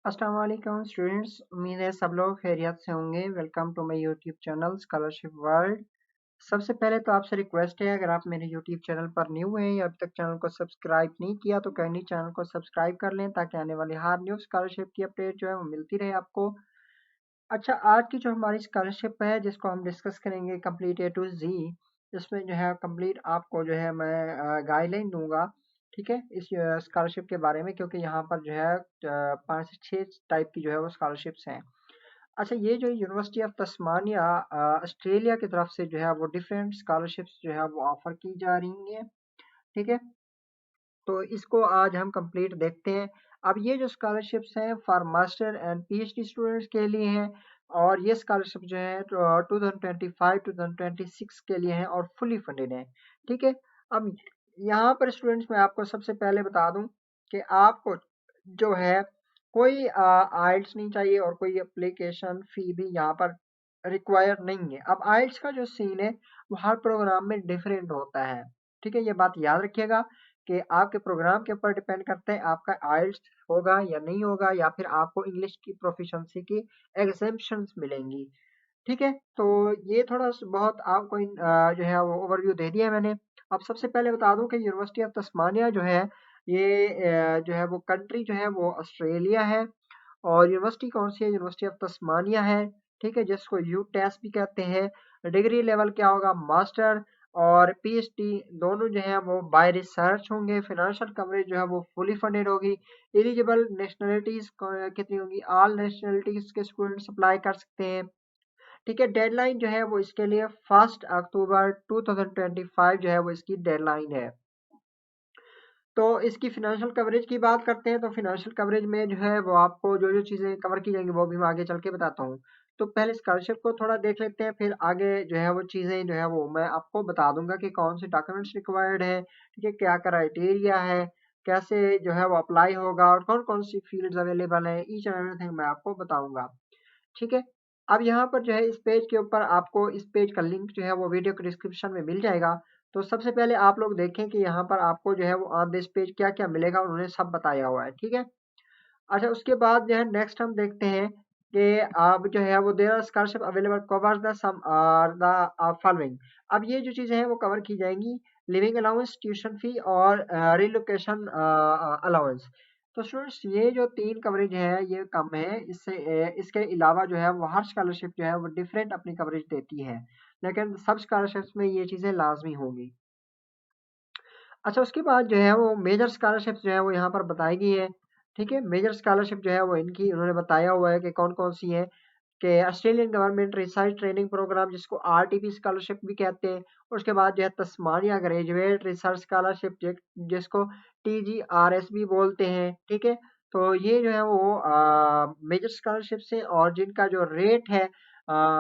अस्सलाम वालेकुम स्टूडेंट्स, उम्मीद है सब लोग खैरियत से होंगे। Welcome to my YouTube channel scholarship world. सबसे पहले तो आपसे रिक्वेस्ट है, अगर आप मेरे यूट्यूब चैनल पर न्यू हैं या अभी तक चैनल को सब्सक्राइब नहीं किया तो काइंडली चैनल को सब्सक्राइब कर लें ताकि आने वाली हर न्यू स्कॉलरशिप की अपडेट जो है वो मिलती रहे आपको। अच्छा, आज की जो हमारी स्कॉलरशिप है जिसको हम डिस्कस करेंगे कंप्लीट ए टू जी, इसमें जो है कंप्लीट आपको जो है मैं गाइडलाइन दूंगा, ठीक है, इस स्कॉलरशिप के बारे में, क्योंकि यहाँ पर जो है 5 से 6 टाइप की जो है वो स्कॉलरशिप्स हैं। अच्छा, ये जो यूनिवर्सिटी ऑफ तस्मानिया ऑस्ट्रेलिया की तरफ से जो है वो डिफरेंट स्कॉलरशिप्स जो है वो ऑफर की जा रही हैं, ठीक है। तो इसको आज हम कंप्लीट देखते हैं। अब ये जो स्कॉलरशिप्स हैं for master and PhD students के लिए हैं, और ये स्कॉलरशिप जो है 2025-2026 के लिए हैं और फुली फंडेड है, ठीक है। अब यहाँ पर स्टूडेंट्स मैं आपको सबसे पहले बता दूं कि आपको जो है कोई आइल्स नहीं चाहिए और कोई एप्लीकेशन फी भी यहाँ पर रिक्वायर नहीं है। अब आइल्स का जो सीन है वो हर प्रोग्राम में डिफरेंट होता है, ठीक है, ये बात याद रखिएगा कि आपके प्रोग्राम के ऊपर डिपेंड करता है आपका आइल्स होगा या नहीं होगा, या फिर आपको इंग्लिश की प्रोफिशिएंसी की एग्जेम्पशंस मिलेंगी, ठीक है। तो ये थोड़ा बहुत आपको जो है वो ओवरव्यू दे दिया मैंने। अब सबसे पहले बता दूं कि यूनिवर्सिटी ऑफ तस्मानिया जो है ये जो है वो कंट्री जो है वो ऑस्ट्रेलिया है, और यूनिवर्सिटी कौन सी है, यूनिवर्सिटी ऑफ तस्मानिया है, ठीक है, जिसको यूटेस भी कहते हैं। डिग्री लेवल क्या होगा, मास्टर और पीएचडी दोनों जो है वो बाय रिसर्च होंगे। फाइनेंशियल कवरेज जो है वो फुली फंडेड होगी। एलिजिबल नेशनलिटीज कितनी होंगी, ऑल नेशनलिटीज के स्टूडेंट्स अप्लाई कर सकते हैं, ठीक है। डेडलाइन जो है वो इसके लिए 1 अक्टूबर 2025 जो है वो इसकी डेडलाइन है। तो इसकी फिनेंशियल कवरेज की बात करते हैं, तो फिनेंशियल कवरेज में जो है वो आपको जो जो चीज़ें कवर की जाएंगी वो भी मैं आगे चल के बताता हूँ। तो पहले स्कॉलरशिप को थोड़ा देख लेते हैं, फिर आगे जो है वो चीज़ें जो है वो मैं आपको बता दूंगा कि कौन से डॉक्यूमेंट्स रिक्वायर्ड है, ठीक है, क्या क्राइटेरिया है, कैसे जो है वो अप्लाई होगा और कौन कौन सी फील्ड्स अवेलेबल है, ईच एंड एवरीथिंग मैं आपको बताऊंगा, ठीक है। अब यहाँ पर जो है इस पेज के ऊपर आपको इस पेज का लिंक जो है वो वीडियो के डिस्क्रिप्शन में मिल जाएगा। तो सबसे पहले आप लोग देखें कि यहाँ पर आपको जो है वो ऑन दिस पेज क्या क्या मिलेगा, उन्होंने सब बताया हुआ है, ठीक है। अच्छा, उसके बाद जो है नेक्स्ट हम देखते हैं कि अब जो है वो there are scholarship available covers the some are the following. अब ये जो चीजें हैं वो कवर की जाएंगी, लिविंग अलाउंस, ट्यूशन फी और रिलोकेशन अलाउंस। तो स्टूडेंट्स ये जो 3 कवरेज है ये कम है, इससे इसके अलावा जो है वो हर स्कॉलरशिप जो है वो डिफरेंट अपनी कवरेज देती है, लेकिन सब स्कॉलरशिप्स में ये चीजें लाजमी होंगी। अच्छा, उसके बाद जो है वो मेजर स्कॉलरशिप जो है वो यहाँ पर बताई गई है, ठीक है। मेजर स्कॉलरशिप जो है वो इनकी उन्होंने बताया हुआ है कि कौन कौन सी है, कि Australian government research training program जिसको आरटीपी स्कॉलरशिप भी कहते हैं। उसके बाद जो है तस्मानिया ग्रेजुएट रिसर्च स्कॉलरशिप जिसको टीजीआरएस भी बोलते हैं, ठीक है। तो ये जो है वो मेजर स्कॉलरशिप से, और जिनका जो रेट है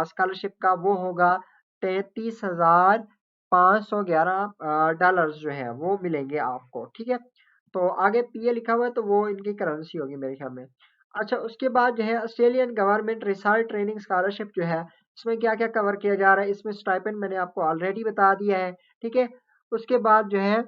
स्कॉलरशिप का वो होगा 33,511 डॉलर्स जो है वो मिलेंगे आपको, ठीक है। तो आगे पीए लिखा हुआ है तो वो इनकी करेंसी होगी मेरे ख्याल में। अच्छा, उसके बाद जो है Australian government research training scholarship जो है इसमें क्या क्या कवर किया जा रहा है, इसमें स्टाइपेंड मैंने आपको ऑलरेडी बता दिया है, ठीक है। उसके बाद जो है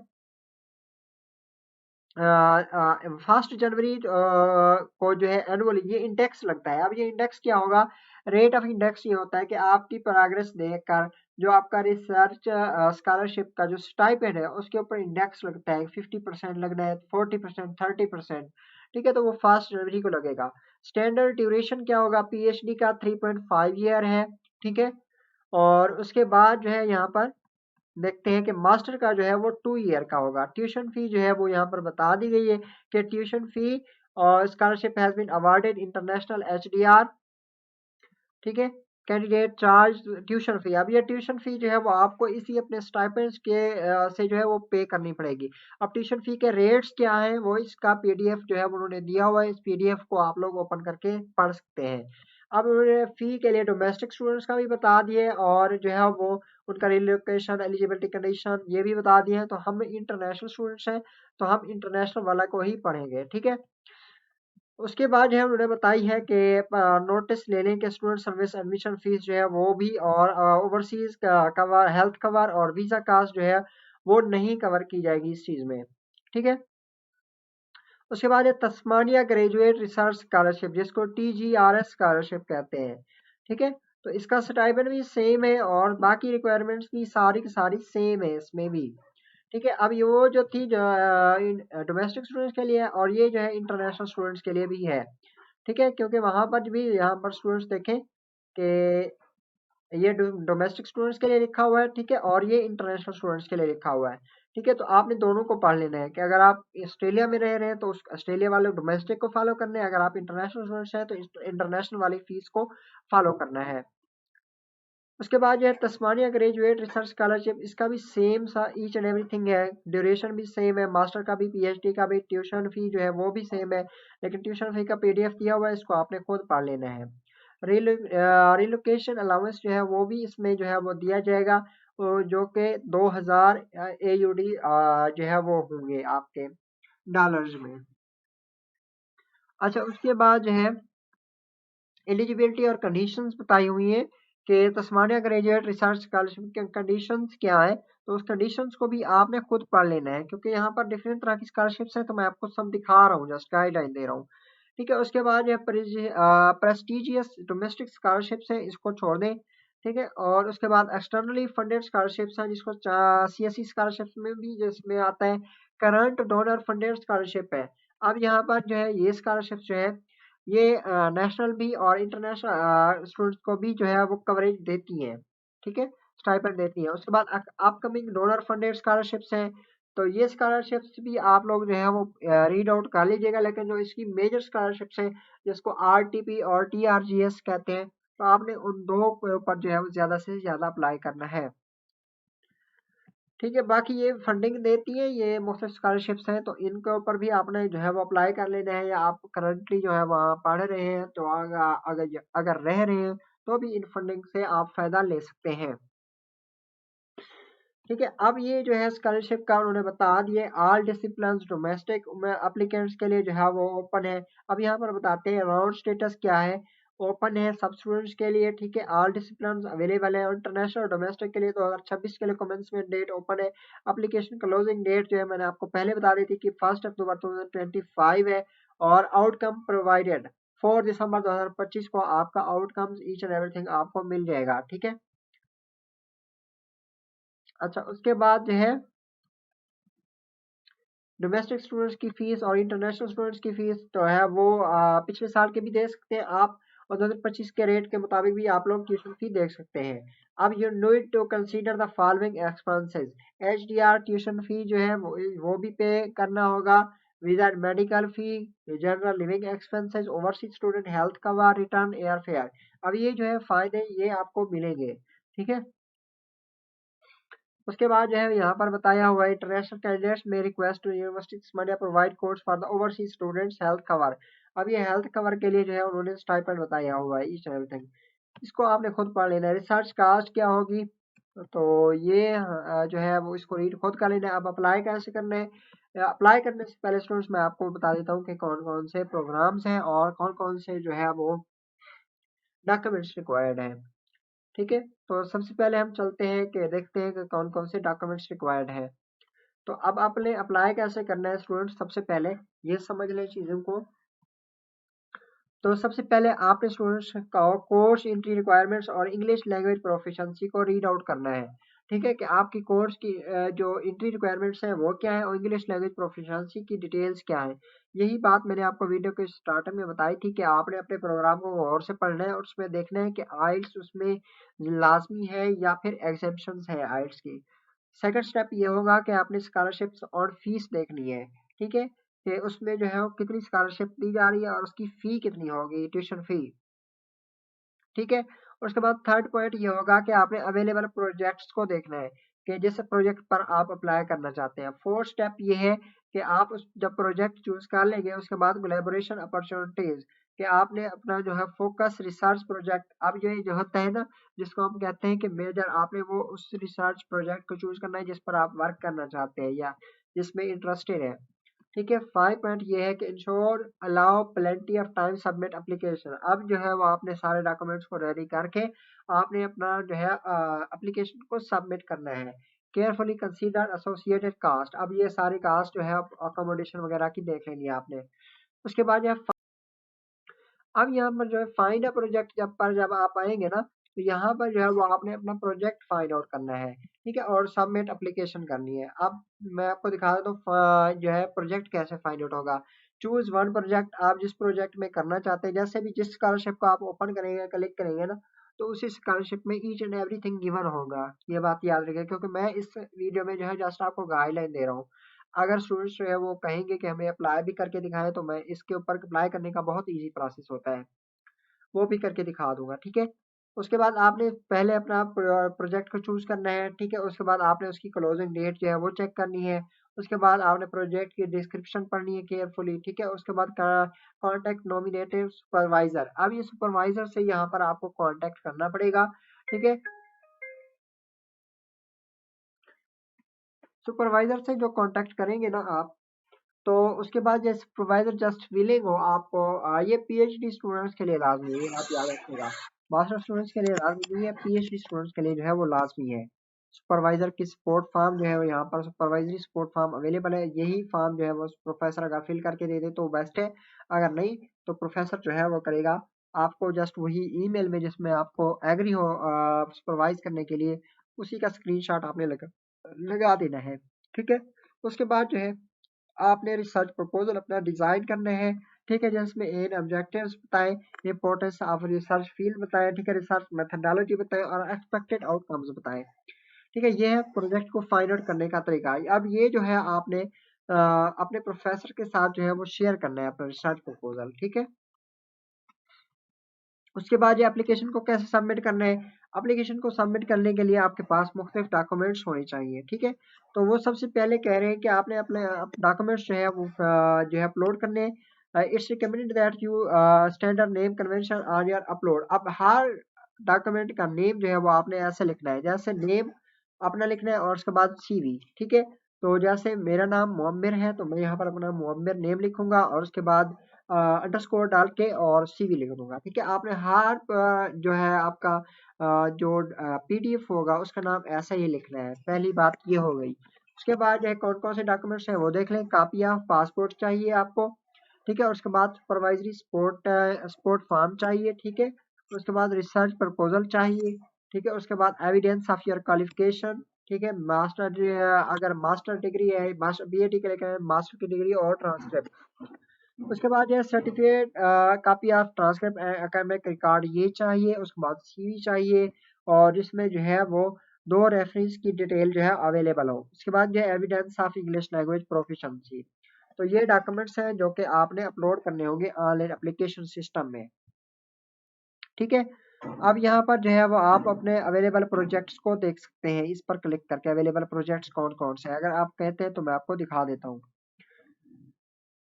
1 जनवरी को जो है एनुअली ये इंडेक्स लगता है। अब ये इंडेक्स क्या होगा, रेट ऑफ इंडेक्स ये होता है कि आपकी प्रोग्रेस देखकर जो आपका रिसर्च स्कॉलरशिप का जो स्टाइपेंड है उसके ऊपर इंडेक्स लगता है, 50% लगना है, 40%, 30%, ठीक है। तो वो 1 जनवरी को लगेगा। स्टैंडर्ड ड्यूरेशन क्या होगा, पीएचडी का 3.5 ईयर है, ठीक है। और उसके बाद जो है यहाँ पर देखते हैं कि मास्टर का जो है वो 2 ईयर का होगा। ट्यूशन फी जो है वो यहाँ पर बता दी गई है कि ट्यूशन फी और scholarship has been awarded international HDR, ठीक है। कैंडिडेट चार्ज ट्यूशन फी, अब ये ट्यूशन फी जो है वो आपको इसी अपने स्टाइपेंड्स के से जो है वो पे करनी पड़ेगी। अब ट्यूशन फी के रेट्स क्या हैं वो इसका पीडीएफ जो है वो उन्होंने दिया हुआ है, इस पीडीएफ को आप लोग ओपन करके पढ़ सकते हैं। अब उन्होंने फी के लिए डोमेस्टिक स्टूडेंट्स का भी बता दिए, और जो है वो उनका रिलोकेशन एलिजिबिलिटी कंडीशन ये भी बता दिए हैं। तो हम इंटरनेशनल स्टूडेंट्स हैं तो हम इंटरनेशनल वाला को ही पढ़ेंगे, ठीक है। उसके बाद जो है उन्होंने बताई है कि नोटिस ले लें कि स्टूडेंट सर्विस एडमिशन फीस जो है वो भी, और ओवरसीज का कवर, हेल्थ कवर और वीजा कास्ट जो है वो नहीं कवर की जाएगी इस चीज में, ठीक है। उसके बाद है तस्मानिया ग्रेजुएट रिसर्च स्कॉलरशिप, जिसको TGRS स्कॉलरशिप कहते हैं। ठीक है, तो इसका स्टाइपेंड भी सेम है और बाकी रिक्वायरमेंट्स भी सारी की सारी सेम है इसमें भी। ठीक है, अब ये वो जो थी जो डोमेस्टिक स्टूडेंट्स के लिए है, और ये जो है इंटरनेशनल स्टूडेंट्स के लिए भी है। ठीक है, क्योंकि वहां पर भी यहाँ पर स्टूडेंट्स देखें कि ये डोमेस्टिक स्टूडेंट्स के लिए लिखा हुआ है, ठीक है, और ये इंटरनेशनल स्टूडेंट्स के लिए लिखा हुआ है। ठीक है, तो आपने दोनों को पढ़ लेना है कि अगर आप ऑस्ट्रेलिया में रह रहे हैं तो उस ऑस्ट्रेलिया वाले डोमेस्टिक को फॉलो करना है, अगर आप इंटरनेशनल स्टूडेंट्स हैं तो इंटरनेशनल वाली फीस को फॉलो करना है। उसके बाद जो है तस्मानिया ग्रेजुएट रिसर्च स्कॉलरशिप, इसका भी सेम सा ईच एंड एवरीथिंग है, ड्यूरेशन भी सेम है, मास्टर का भी PhD का भी, ट्यूशन फी जो है वो भी सेम है, लेकिन ट्यूशन फी का PDF दिया हुआ है, इसको आपने खुद पढ़ लेना है। रिलोकेशन अलाउंस जो है वो भी इसमें जो है वो दिया जाएगा, जो कि 2000 AUD जो है वो होंगे आपके डॉलर्स में। अच्छा, उसके बाद जो है एलिजिबिलिटी और कंडीशंस बताई हुई है कि तस्मानिया ग्रेजुएट रिसर्च स्कॉलरशिप के कंडीशंस क्या है, तो उस कंडीशंस को भी आपने खुद पढ़ लेना है, क्योंकि यहाँ पर डिफरेंट तरह की स्कॉलरशिप्स हैं, तो मैं आपको सब दिखा रहा हूँ, जस्ट गाइडलाइन दे रहा हूँ। ठीक है, उसके बाद जो प्रेस्टिजियस डोमेस्टिक स्कॉलरशिप्स है, इसको छोड़ दें। ठीक है, और उसके बाद एक्सटर्नली फंडेड स्कॉलरशिप्स हैं, जिसको CSE स्कॉलरशिप्स में भी जिसमें आता है करंट डोनर फंडेड स्कॉलरशिप है। अब यहाँ पर जो है ये स्कॉलरशिप जो है ये नेशनल भी और इंटरनेशनल स्टूडेंट्स को भी जो है वो कवरेज देती हैं। ठीक है, स्टाइपेंड देती हैं। उसके बाद अपकमिंग डोनर फंडेड स्कॉलरशिप्स हैं, तो ये स्कॉलरशिप्स भी आप लोग जो है वो रीड आउट कर लीजिएगा, लेकिन जो इसकी मेजर स्कॉलरशिप्स हैं जिसको RTP और TRGS कहते हैं, तो आपने उन दो के ऊपर जो है वो ज्यादा से ज्यादा अप्लाई करना है। ठीक है, बाकी ये फंडिंग देती है, ये मुफ्त स्कॉलरशिप्स हैं, तो इनके ऊपर भी आपने जो है वो अप्लाई कर लेना है, या आप करंटली जो है वहाँ पढ़ रहे हैं तो अगर अगर अगर रह रहे हैं तो भी इन फंडिंग से आप फायदा ले सकते हैं। ठीक है, अब ये जो है स्कॉलरशिप का उन्होंने बता दिए ऑल डिसिप्लिन डोमेस्टिक में एप्लीकेंट्स के लिए जो है वो ओपन है। अब यहाँ पर बताते हैं राउंड स्टेटस क्या है। ओपन है सब स्टूडेंट्स के लिए। ठीक है, ऑल डिसिप्लिन अवेलेबल है। इंटरनेशनल डोमेस्टिक के लिए 2026 के लिए कमेंसमेंट डेट ओपन है। एप्लीकेशन क्लोजिंग डेट जो है मैंने आपको पहले बता दी थी कि 1 अक्टूबर 2025 है, और आउटकम प्रोवाइडेड 4 दिसंबर 2025 को आपका आउटकम्स ईच एंड एवरीथिंग आपको मिल जाएगा। ठीक है, अच्छा, उसके बाद जो है डोमेस्टिक स्टूडेंट्स की फीस और इंटरनेशनल स्टूडेंट्स की फीस तो है वो पिछले साल के भी दे सकते हैं आप, और 2025 के रेट के मुताबिक भी आप लोग ट्यूशन फी देख सकते हैं। अब you need to consider the following expenses. HDR tuition fee जो है वो भी पे करना होगा, with medical fee, general living expenses, overseas student health cover, return air fare. अब ये जो है फायदे ये आपको मिलेंगे। ठीक है, उसके बाद जो है यहाँ पर बताया हुआ है इंटरनेशनल कैंडिडेट्स में request to university Osmania provide course for the overseas students health cover. अब ये हेल्थ कवर के लिए जो है उन्होंने स्टाइपेंड बताया हुआ है ईच एंड एवरीथिंग, इसको आपने खुद पढ़ लेना है। रिसर्च कास्ट क्या होगी, तो ये जो है वो इसको रीड खुद कर लेना है। अब अप्लाई कैसे करना है, अप्लाई करने से पहले स्टूडेंट्स मैं आपको बता देता हूँ कि कौन कौन से प्रोग्राम्स हैं और कौन कौन से जो है वो डॉक्यूमेंट्स रिक्वायर्ड हैं। ठीक है, तो सबसे पहले हम चलते हैं कि देखते हैं कि कौन कौन से डॉक्यूमेंट्स रिक्वायर्ड है। तो अब आपने अप्लाई कैसे करना है स्टूडेंट्स, सबसे पहले ये समझ लें चीज़ों को। तो सबसे पहले आपने स्टूडेंट्स का कोर्स एंट्री रिक्वायरमेंट्स और इंग्लिश लैंग्वेज प्रोफिशिएंसी को रीड आउट करना है। ठीक है, कि आपकी कोर्स की जो एंट्री रिक्वायरमेंट्स हैं वो क्या है, और इंग्लिश लैंग्वेज प्रोफिशिएंसी की डिटेल्स क्या है। यही बात मैंने आपको वीडियो के स्टार्टर में बताई थी कि आपने अपने प्रोग्राम को गौर से पढ़ना है और उसमें देखना है कि आइल्स उसमें लाजमी है या फिर एग्जेम्पशन है आइल्स की। सेकंड स्टेप ये होगा कि आपने स्कॉलरशिप्स और फीस देखनी है। ठीक है, कि उसमें जो है वो कितनी स्कॉलरशिप दी जा रही है और उसकी फी कितनी होगी, ट्यूशन फी। ठीक है, उसके बाद थर्ड पॉइंट ये होगा कि आपने अवेलेबल प्रोजेक्ट्स को देखना है कि जिस प्रोजेक्ट पर आप अप्लाई करना चाहते हैं। फोर्थ स्टेप ये है कि आप उस जब प्रोजेक्ट चूज कर लेंगे उसके बाद कोलैबोरेशन अपॉर्चुनिटीज, कि आपने अपना जो है फोकस रिसर्च प्रोजेक्ट, अब ये जो होता है ना जिसको हम कहते हैं कि मेजर, आपने वो उस रिसर्च प्रोजेक्ट को चूज करना है जिस पर आप वर्क करना चाहते हैं या जिसमें इंटरेस्टेड है। ठीक है, 5 पॉइंट ये है कि ensure allow plenty of time submit application. अब जो है वो आपने सारे डॉक्यूमेंट्स को रेडी करके आपने अपना जो है एप्लीकेशन को सबमिट करना है। Carefully consider associated cost. अब ये सारी कास्ट जो है अकोमोडेशन वगैरह की देख लेनी है आपने। उसके बाद जो है अब यहाँ पर जो है फाइंड अ प्रोजेक्ट जब आप आएंगे ना, तो यहाँ पर जो है वो आपने अपना प्रोजेक्ट फाइंड आउट करना है, ठीक है, और सबमिट एप्लीकेशन करनी है। अब मैं आपको दिखा देता हूँ जो है प्रोजेक्ट कैसे फाइंड आउट होगा। चूज वन प्रोजेक्ट, आप जिस प्रोजेक्ट में करना चाहते हैं, जैसे भी जिस स्कॉलरशिप को आप ओपन करेंगे क्लिक करेंगे ना, तो उसी स्कॉलरशिप में ईच एंड एवरीथिंग गिवन होगा। ये बात याद रखिए, क्योंकि मैं इस वीडियो में जो है जस्ट आपको गाइडलाइन दे रहा हूँ। अगर स्टूडेंट्स जो है वो कहेंगे कि हमें अप्लाई भी करके दिखाएं, तो मैं इसके ऊपर अप्लाई करने का बहुत ईजी प्रोसेस होता है, वो भी करके दिखा दूंगा, ठीक है। उसके बाद आपने पहले अपना प्रोजेक्ट को चूज करना है, ठीक है। उसके बाद आपने उसकी क्लोजिंग डेट जो है वो चेक करनी है। उसके बाद आपने प्रोजेक्ट की डिस्क्रिप्शन पढ़नी है केयरफुली, ठीक है। उसके बाद कॉन्टेक्ट नॉमिनेटेड सुपरवाइजर। अब ये सुपरवाइजर से यहाँ पर आपको कॉन्टेक्ट करना पड़ेगा, ठीक है। सुपरवाइजर से जो कॉन्टेक्ट करेंगे ना आप, तो उसके बाद जैसे सुपरवाइजर जस्ट विलिंग हो आपको, ये पीएचडी स्टूडेंट्स के लिए लाजमी है, ये बात याद रखिएगा। मास्टर स्टूडेंट्स के लिए लाजमी नहीं है, पीएचडी स्टूडेंट्स के लिए जो है वो लाजमी है। सुपरवाइजर की सपोर्ट फॉर्म जो है वो यहाँ पर सुपरवाइजरी सपोर्ट फॉर्म अवेलेबल है। यही फॉर्म जो है वो प्रोफेसर अगर फिल करके दे दे तो बेस्ट है, अगर नहीं तो प्रोफेसर जो है वो करेगा आपको जस्ट वही ईमेल में जिसमें आपको एग्री हो सुपरवाइज करने के लिए, उसी का स्क्रीनशॉट आपने लगा देना है, ठीक है। उसके बाद जो है आपने रिसर्च प्रपोजल अपना डिजाइन करना है, ठीक है, जिसमें एन ऑब्जेक्टिव्स बताएं, इंपॉर्टेंस ऑफ रिसर्च फील्ड बताएं, ठीक है, रिसर्च मेथोडोलॉजी बताएं और एक्सपेक्टेड आउटकम्स बताएं, ठीक है। ये है प्रोजेक्ट को फाइंड आउट करने का तरीका। अब ये जो है आपने अपने प्रोफेसर के साथ जो है वो शेयर करना है अपना रिसर्च प्रपोजल, ठीक है। उसके बाद ये एप्लीकेशन को कैसे सबमिट करना है। एप्लीकेशन को सबमिट करने के लिए आपके पास मुख्तलिफ डॉक्यूमेंट्स होने चाहिए, ठीक है। तो वो सबसे पहले कह रहे हैं कि आपने अपने डॉक्यूमेंट्स जो है वो जो है अपलोड करने हैं। It's recommended that you standard name convention on your upload. अब हर डॉक्यूमेंट का नेम जो है वो आपने ऐसे लिखना है, जैसे नेम अपना लिखना है और उसके बाद सीवी, ठीक है। तो जैसे मेरा नाम मुअम्मिर है, तो मैं यहाँ पर अपना मुअम्मिर नेम लिखूंगा और उसके बाद अंडरस्कोर डाल के और सीवी लिख दूंगा, ठीक है। आपने हर जो है आपका जो पीडीएफ होगा उसका नाम ऐसा ही लिखना है। पहली बात ये हो गई। उसके बाद जो है कौन कौन से डॉक्यूमेंट्स हैं वो देख लें। कापी ऑफ पासपोर्ट चाहिए आपको, ठीक है। उसके बाद सुपरवाइजरी सपोर्ट फॉर्म चाहिए, ठीक है। उसके बाद रिसर्च प्रपोजल चाहिए, ठीक है। उसके बाद एविडेंस ऑफ योर क्वालिफिकेशन, ठीक है। अगर मास्टर डिग्री है, मास्टर बीएडी के लिए मास्टर की डिग्री और ट्रांसक्रिप्ट। उसके बाद ये certificate copy of transcript academic record ये चाहिए। उसके बाद सीवी चाहिए और जिसमें जो है वो दो रेफरेंस की डिटेल जो है अवेलेबल हो। उसके बाद जो है evidence of English language proficiency. तो ये डॉक्यूमेंट्स हैं जो कि आपने अपलोड करने होंगे ऑनलाइन एप्लीकेशन सिस्टम में, ठीक है। अब यहाँ पर जो है वो आप अपने अवेलेबल प्रोजेक्ट्स को देख सकते हैं, इस पर क्लिक करके अवेलेबल प्रोजेक्ट्स कौन कौन से हैं। अगर आप कहते हैं तो मैं आपको दिखा देता हूँ,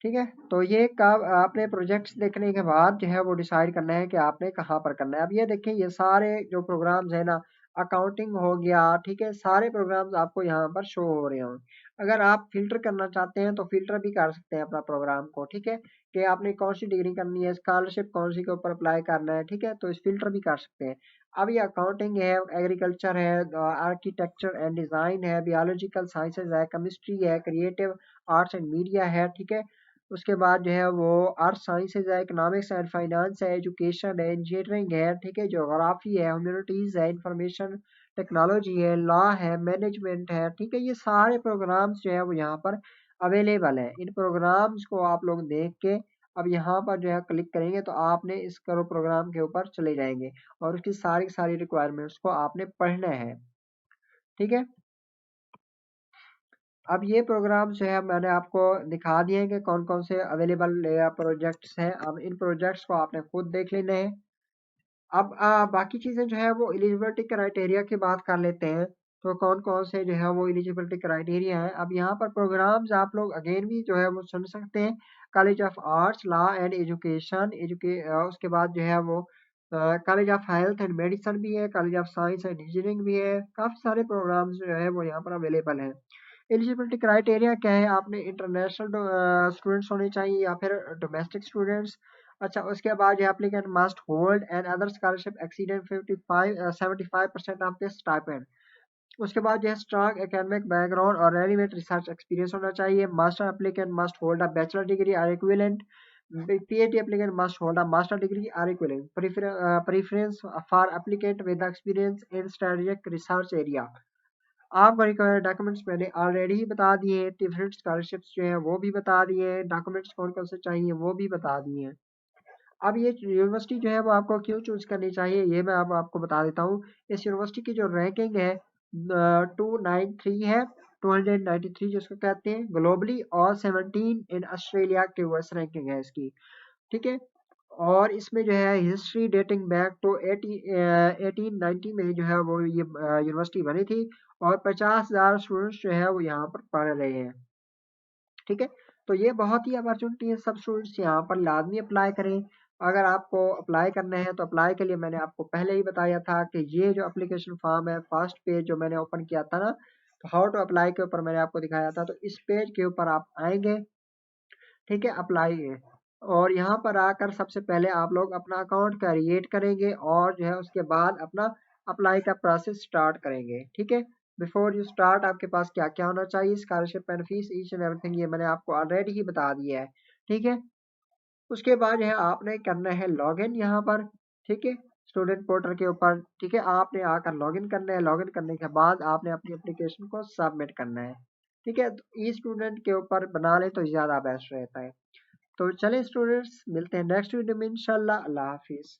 ठीक है। तो ये काम आपने प्रोजेक्ट्स देखने के बाद जो है वो डिसाइड करना है कि आपने कहाँ पर करना है। अब ये देखें, ये सारे जो प्रोग्राम्स है ना, अकाउंटिंग हो गया, ठीक है, सारे प्रोग्राम्स आपको यहाँ पर शो हो रहे हों। अगर आप फिल्टर करना चाहते हैं तो फिल्टर भी कर सकते हैं अपना प्रोग्राम को, ठीक है, कि आपने कौन सी डिग्री करनी है, स्कॉलरशिप कौन सी के ऊपर अप्लाई करना है, ठीक है, तो इस फिल्टर भी कर सकते हैं। अब ये अकाउंटिंग है, एग्रीकल्चर है, आर्किटेक्चर एंड डिजाइन है, बियोलॉजिकल साइंसेज है, केमिस्ट्री है, क्रिएटिव आर्ट्स एंड मीडिया है, ठीक है। उसके बाद जो है वो आर्ट साइंसेज है, इकोनॉमिक्स एंड फाइनेंस है, एजुकेशन है, इंजीनियरिंग है, ठीक है, ज्योग्राफी है, ह्यूमैनिटीज है, इंफॉर्मेशन टेक्नोलॉजी है, लॉ है, मैनेजमेंट है, ठीक है। ये सारे प्रोग्राम्स जो है वो यहाँ पर अवेलेबल है। इन प्रोग्राम्स को आप लोग देख के अब यहाँ पर जो है क्लिक करेंगे तो आपने इस करो प्रोग्राम के ऊपर चले जाएंगे और उसकी सारी सारी रिक्वायरमेंट्स को आपने पढ़ना है, ठीक है। अब ये प्रोग्राम जो है मैंने आपको दिखा दिए हैं कि कौन कौन से अवेलेबल प्रोजेक्ट्स हैं। अब इन प्रोजेक्ट्स को आपने खुद देख लेना है। अब बाकी चीज़ें जो है वो एलिजिबिलिटी क्राइटेरिया की बात कर लेते हैं। तो कौन कौन से जो है वो एलिजिबिलिटी क्राइटेरिया है। अब यहाँ पर प्रोग्राम्स आप लोग अगेन भी जो है वो सुन सकते हैं। College of arts, law and education, उसके बाद जो है वो college of health and medicine भी है, college of science and engineering भी है। काफ़ी सारे प्रोग्राम्स जो है वो यहाँ पर अवेलेबल हैं। एलिजिबिलिटी क्राइटेरिया क्या है, आपने इंटरनेशनल स्टूडेंट्स होने चाहिए या फिर डोमेस्टिक स्टूडेंट्स। अच्छा, उसके बाद ये applicant must hold and other scholarship exceeding 55 75% of the stipend. उसके बाद जो है स्ट्रॉन्ग एकेडमिक बैकग्राउंड और रेलिवेंट रिसर्च एक्सपीरियंस होना चाहिए। Master applicant must hold a bachelor degree or equivalent. PhD applicant must hold a master degree or equivalent. Preference for applicant with experience in strategic research area. आपको required documents मैंने already ही बता दिए हैं। Different scholarships जो हैं वो भी बता दिए हैं। डॉक्यूमेंट्स कौन कौन से चाहिए वो भी बता दिए हैं। अब ये यूनिवर्सिटी जो है वो आपको क्यों चूज करनी चाहिए ये मैं अब आपको बता देता हूँ। इस यूनिवर्सिटी की जो रैंकिंग है 293 है, 293 जिसको कहते हैं ग्लोबली, और 17 इन ऑस्ट्रेलिया की वर्स रैंकिंग है इसकी। ठीक है, और इसमें जो है हिस्ट्री डेटिंग बैक टू 1890 में जो है वो ये यूनिवर्सिटी बनी थी, और 50,000 स्टूडेंट्स जो है वो यहाँ पर पढ़ रहे हैं। ठीक है, तो ये बहुत ही अपॉर्चुनिटी है, सब स्टूडेंट्स यहाँ पर लाजमी अप्लाई करें। अगर आपको अप्लाई करना है तो अप्लाई के लिए मैंने आपको पहले ही बताया था कि ये जो एप्लीकेशन फॉर्म है, फर्स्ट पेज जो मैंने ओपन किया था ना, तो हाउ टू अप्लाई के ऊपर मैंने आपको दिखाया था, तो इस पेज के ऊपर आप आएंगे। ठीक है, अप्लाई है, और यहाँ पर आकर सबसे पहले आप लोग अपना अकाउंट क्रिएट करेंगे, और जो है उसके बाद अपना अप्लाई का प्रोसेस स्टार्ट करेंगे। ठीक है, बिफोर यू स्टार्ट आपके पास क्या क्या होना चाहिए, scholarship benefits each and everything, ये मैंने आपको ऑलरेडी ही बता दिया है। ठीक है, उसके बाद जो है आपने करना है लॉगिन यहाँ पर। ठीक है, स्टूडेंट पोर्टल के ऊपर। ठीक है, आपने आकर लॉगिन करना है। लॉगिन करने के बाद आपने अपनी एप्लीकेशन को सबमिट करना है। ठीक है, तो ई स्टूडेंट के ऊपर बना ले तो ज़्यादा बेस्ट रहता है। तो चलिए स्टूडेंट्स, मिलते हैं नेक्स्ट वीडियो में इंशाल्लाह। अल्लाह हाफिज़।